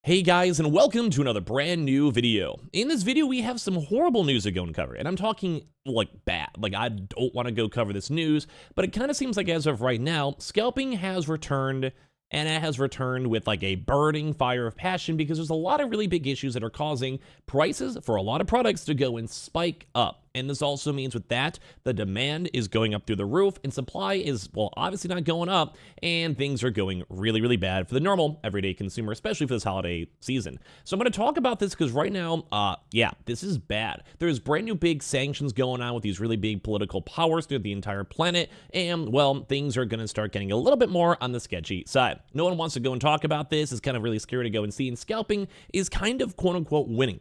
Hey guys, and welcome to another brand new video. In this video, we have some horrible news to go and cover, and I'm talking like bad. Like, I don't want to go cover this news, but it kind of seems like as of right now, scalping has returned, and it has returned with like a burning fire of passion because there's a lot of really big issues that are causing prices for a lot of products to go and spike up. And this also means with that, the demand is going up through the roof and supply is, well, obviously not going up, and things are going really, really bad for the normal everyday consumer, especially for this holiday season. So I'm going to talk about this because right now, yeah, this is bad. There's brand new big sanctions going on with these really big political powers through the entire planet, and, well, things are going to start getting a little bit more on the sketchy side. No one wants to go and talk about this. It's kind of really scary to go and see, and scalping is kind of quote-unquote winning.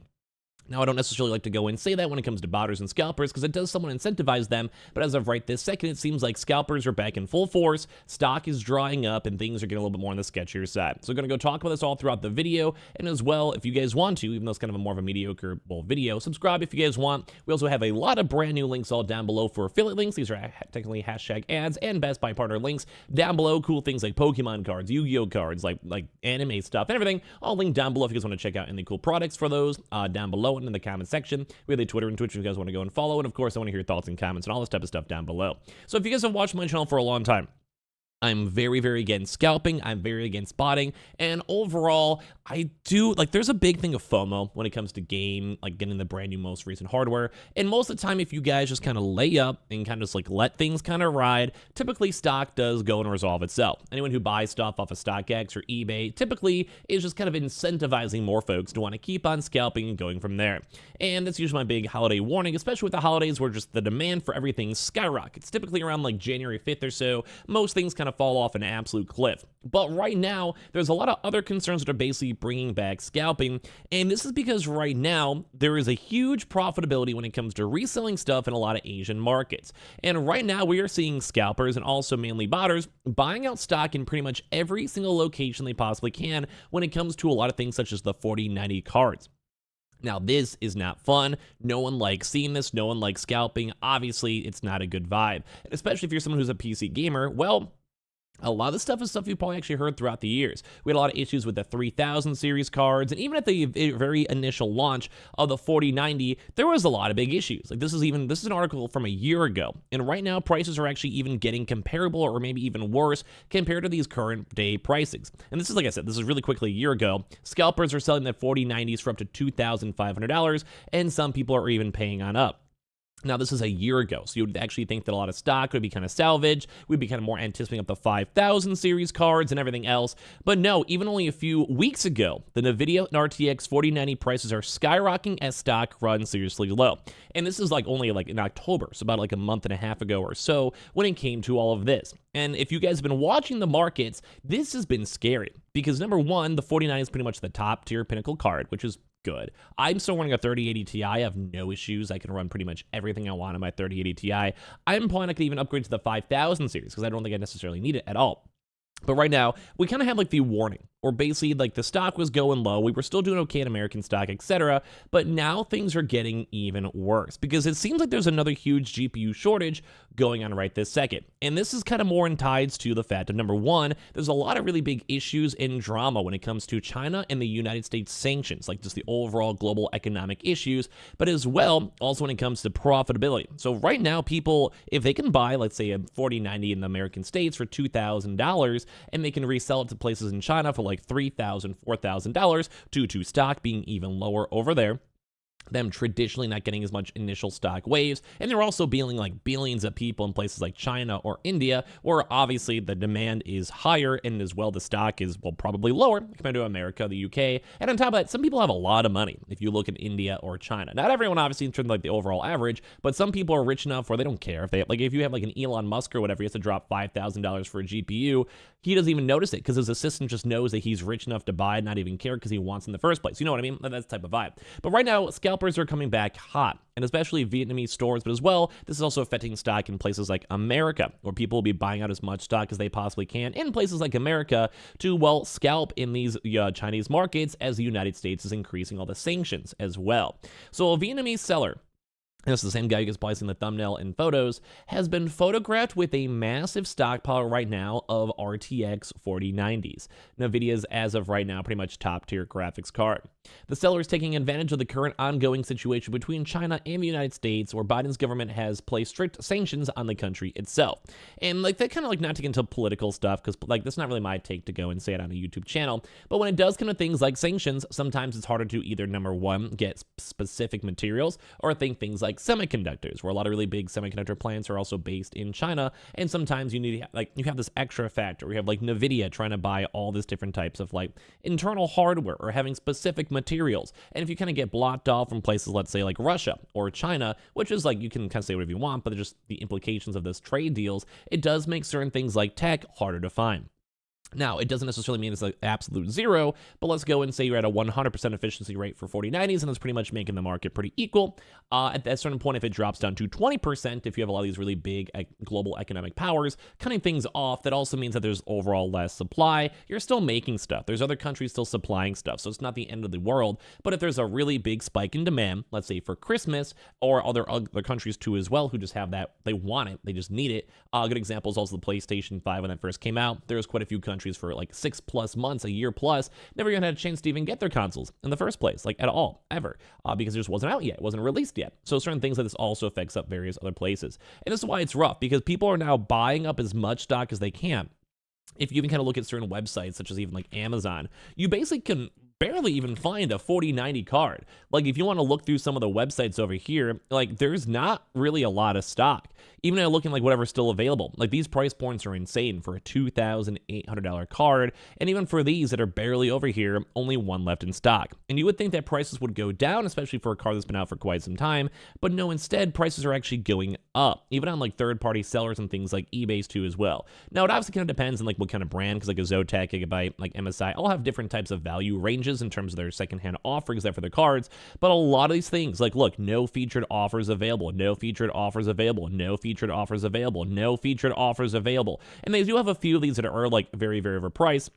Now, I don't necessarily like to go and say that when it comes to botters and scalpers because it does somewhat incentivize them, but as of right this second, it seems like scalpers are back in full force, stock is drying up, and things are getting a little bit more on the sketchier side. So we're going to go talk about this all throughout the video, and as well, if you guys want to, even though it's kind of a more of a mediocre video, subscribe if you guys want. We also have a lot of brand new links all down below for affiliate links. These are technically hashtag ads and Best Buy partner links down below. Cool things like Pokemon cards, Yu-Gi-Oh cards, like anime stuff, and everything, all linked down below if you guys want to check out any cool products for those down below and in the comment section. We have the Twitter and Twitch if you guys want to go and follow. And of course, I want to hear your thoughts and comments and all this type of stuff down below. So if you guys have watched my channel for a long time, I'm very, very against scalping. I'm very against spotting. And overall, I do, like, there's a big thing of FOMO when it comes to getting the brand new most recent hardware. And most of the time, if you guys just kind of lay up and kind of just like let things kind of ride, typically stock does go and resolve itself. Anyone who buys stuff off of StockX or eBay typically is just kind of incentivizing more folks to want to keep on scalping and going from there. And that's usually my big holiday warning, especially with the holidays where just the demand for everything skyrockets. Typically around like January 5th or so, most things kind of fall off an absolute cliff. But right now, there's a lot of other concerns that are basically bringing back scalping, and this is because right now, there is a huge profitability when it comes to reselling stuff in a lot of Asian markets. And right now, we are seeing scalpers and also mainly botters buying out stock in pretty much every single location they possibly can when it comes to a lot of things such as the 4090 cards. Now, this is not fun. No one likes seeing this. No one likes scalping. Obviously, it's not a good vibe. And especially if you're someone who's a PC gamer, well, a lot of this stuff is stuff you've probably actually heard throughout the years. We had a lot of issues with the 3000 series cards, and even at the very initial launch of the 4090, there was a lot of big issues. Like this is an article from a year ago, and right now prices are actually even getting comparable or maybe even worse compared to these current day pricings. And this is, like I said, this is really quickly a year ago. Scalpers are selling the 4090s for up to $2,500, and some people are even paying on up. Now, this is a year ago, so you would actually think that a lot of stock would be kind of salvaged. We'd be kind of more anticipating up the 5000 series cards and everything else. But no, even only a few weeks ago, the Nvidia and RTX 4090 prices are skyrocketing as stock runs seriously low. And this is like only like in October, so about like a month and a half ago or so when it came to all of this. And if you guys have been watching the markets, this has been scary because number one, the 4090 is pretty much the top tier pinnacle card, which is good. I'm still running a 3080 Ti. I have no issues. I can run pretty much everything I want on my 3080 Ti. I'm probably not going to even upgrade to the 5000 series because I don't think I necessarily need it at all. But right now, we kind of have like the warning, or basically like the stock was going low. We were still doing okay in American stock, etc. But now things are getting even worse because it seems like there's another huge GPU shortage going on right this second. And this is kind of more in ties to the fact of number one, there's a lot of really big issues and drama when it comes to China and the United States sanctions, like just the overall global economic issues, but as well, also when it comes to profitability. So right now, people, if they can buy, let's say a 4090 in the American States for $2,000, and they can resell it to places in China for like $3,000, $4,000 due to stock being even lower over there, them traditionally not getting as much initial stock waves, and they're also being like billions of people in places like China or India, where obviously the demand is higher, and as well the stock is, well, probably lower compared to America, the UK, and on top of that, some people have a lot of money if you look at India or China. Not everyone, obviously, in terms of like the overall average, but some people are rich enough where they don't care. If you have like an Elon Musk or whatever, he has to drop $5,000 for a GPU, he doesn't even notice it because his assistant just knows that he's rich enough to buy and not even care because he wants in the first place. You know what I mean? That's the type of vibe. But right now, scalpers are coming back hot, and especially Vietnamese stores, but as well, this is also affecting stock in places like America, where people will be buying out as much stock as they possibly can in places like America to, well, scalp in these Chinese markets as the United States is increasing all the sanctions as well. So a Vietnamese seller This is the same guy who gets placed in the thumbnail and photos, has been photographed with a massive stockpile right now of RTX 4090s. Nvidia's, as of right now, pretty much top tier graphics card. The seller is taking advantage of the current ongoing situation between China and the United States, where Biden's government has placed strict sanctions on the country itself. And like that kind of like not to get into political stuff, because like that's not really my take to go and say it on a YouTube channel. But when it does come to things like sanctions, sometimes it's harder to either number one, get specific materials, or think things like semiconductors, where a lot of really big semiconductor plants are also based in China. And sometimes you need like you have this extra factor. We have like Nvidia trying to buy all these different types of like internal hardware or having specific materials. And if you kind of get blocked off from places, let's say like Russia or China, which is like you can kind of say whatever you want, but just the implications of this trade deals, it does make certain things like tech harder to find. Now, it doesn't necessarily mean it's like absolute zero, but let's go and say you're at a 100% efficiency rate for 4090s, and it's pretty much making the market pretty equal. At that certain point, if it drops down to 20%, if you have a lot of these really big global economic powers cutting things off, that also means that there's overall less supply. You're still making stuff. There's other countries still supplying stuff, so it's not the end of the world. But if there's a really big spike in demand, let's say for Christmas, or other countries too as well, who just have that, they want it, they just need it. A good example is also the PlayStation 5 when that first came out. There was quite a few countries for like 6+ months, a year plus, never even had a chance to even get their consoles in the first place, like at all, ever, because it just wasn't out yet, it wasn't released yet. So certain things like this also affects up various other places. And this is why it's rough, because people are now buying up as much stock as they can. If you even kind of look at certain websites, such as even like Amazon, you basically can barely even find a 4090 card. Like if you want to look through some of the websites over here, like there's not really a lot of stock. Even looking like whatever's still available, like these price points are insane for a $2,800 card, and even for these that are barely over here, only one left in stock. And you would think that prices would go down, especially for a card that's been out for quite some time, but no, instead prices are actually going up, even on like third-party sellers and things like eBay's too as well. Now it obviously kind of depends on like what kind of brand, because like a Zotac, Gigabyte, like MSI, all have different types of value ranges in terms of their secondhand offerings there for their cards. But a lot of these things, like look, no featured offers available, no featured offers available, no featured offers available, no featured offers available. And they do have a few of these that are like very, very overpriced.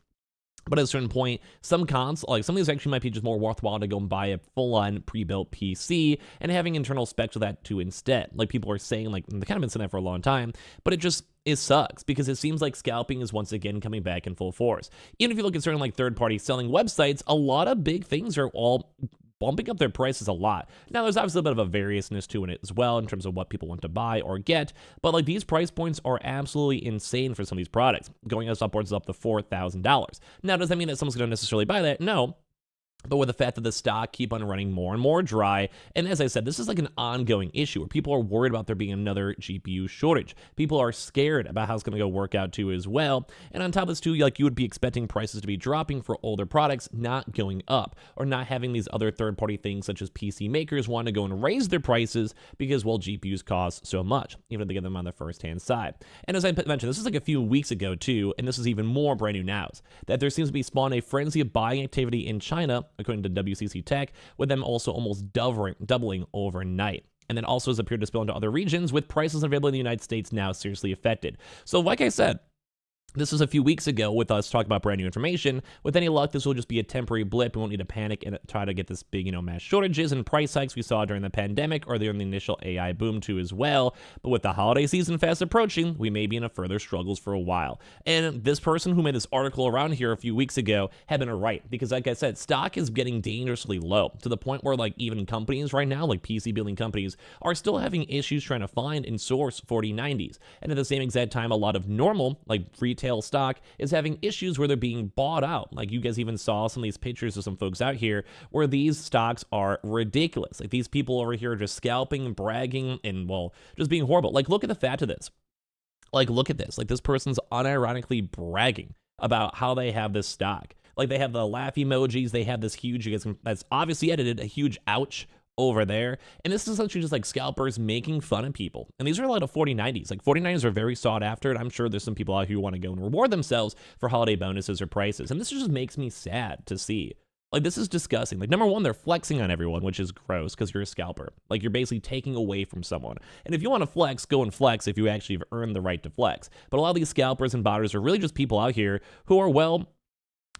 But at a certain point, some cons, like some of these actually might be just more worthwhile to go and buy a full-on pre-built PC and having internal specs of that too instead. Like people are saying, like they've kind of been saying that for a long time, but it sucks because it seems like scalping is once again coming back in full force. Even if you look at certain like third-party selling websites, a lot of big things are all bumping up their prices a lot. Now, there's obviously a bit of a variousness to it as well in terms of what people want to buy or get, but like these price points are absolutely insane for some of these products, going us upwards up to $4,000. Now, does that mean that someone's going to necessarily buy that? No. But with the fact that the stock keep on running more and more dry, and as I said, this is like an ongoing issue where people are worried about there being another GPU shortage. People are scared about how it's going to go work out too as well. And on top of this too, like you would be expecting prices to be dropping for older products, not going up, or not having these other third-party things such as PC makers want to go and raise their prices because, well, GPUs cost so much, even if they get them on the first-hand side. And as I mentioned, this is like a few weeks ago too, and this is even more brand new now, that there seems to be spawning a frenzy of buying activity in China, according to WCC Tech, with them also almost doubling overnight. And then also has appeared to spill into other regions, with prices available in the United States now seriously affected. So like I said, this was a few weeks ago with us talking about brand new information. With any luck, this will just be a temporary blip. We won't need to panic and try to get this big, mass shortages and price hikes we saw during the pandemic or during the initial AI boom too as well. But with the holiday season fast approaching, we may be in a further struggles for a while. And this person who made this article around here a few weeks ago had been right, because like I said, stock is getting dangerously low to the point where like even companies right now, like PC building companies, are still having issues trying to find and source 4090s. And at the same exact time, a lot of normal, like retail stock is having issues where they're being bought out. Like you guys even saw some of these pictures of some folks out here where these stocks are ridiculous. Like these people over here are just scalping and bragging and, well, just being horrible. Like look at the fact of this. Like look at this. Like this person's unironically bragging about how they have this stock. Like they have the laugh emojis. They have this huge, you guys can, that's obviously edited, a huge ouch over there. And this is essentially just like scalpers making fun of people. And these are a lot of 4090s. Like 4090s are very sought after, and I'm sure there's some people out here who want to go and reward themselves for holiday bonuses or prices. And this just makes me sad to see. Like, this is disgusting. Like, number one, they're flexing on everyone, which is gross because you're a scalper. Like, you're basically taking away from someone. And if you want to flex, go and flex if you actually have earned the right to flex. But a lot of these scalpers and botters are really just people out here who are, well,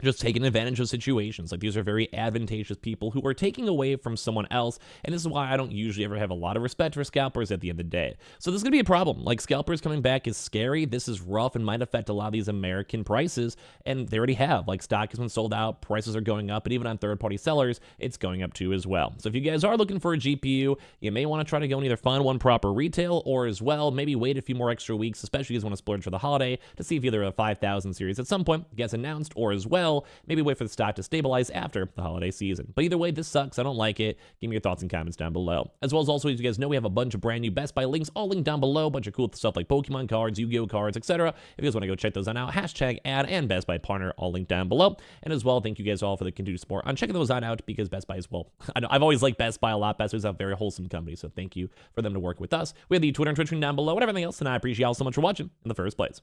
just taking advantage of situations. Like, these are very advantageous people who are taking away from someone else, and this is why I don't usually ever have a lot of respect for scalpers at the end of the day. So this is gonna be a problem. Like, scalpers coming back is scary. This is rough and might affect a lot of these American prices, and they already have. Like, stock has been sold out, prices are going up, and even on third-party sellers, it's going up too as well. So if you guys are looking for a GPU, you may want to try to go and either find one proper retail, or as well, maybe wait a few more extra weeks, especially if you guys want to splurge for the holiday, to see if either a 5000 series at some point gets announced, or as well, maybe wait for the stock to stabilize after the holiday season. But either way, this sucks. I don't like it. Give me your thoughts and comments down below. As well as also, as you guys know, we have a bunch of brand new Best Buy links, all linked down below. A bunch of cool stuff like Pokemon cards, Yu-Gi-Oh cards, etc. If you guys want to go check those on out, hashtag ad and Best Buy partner, all linked down below. And as well, thank you guys all for the continued support on checking those on out, because Best Buy is, well, I've always liked Best Buy a lot. Best Buy is a very wholesome company, so thank you for them to work with us. We have the Twitter and Twitch down below, and everything else, and I appreciate y'all so much for watching in the first place.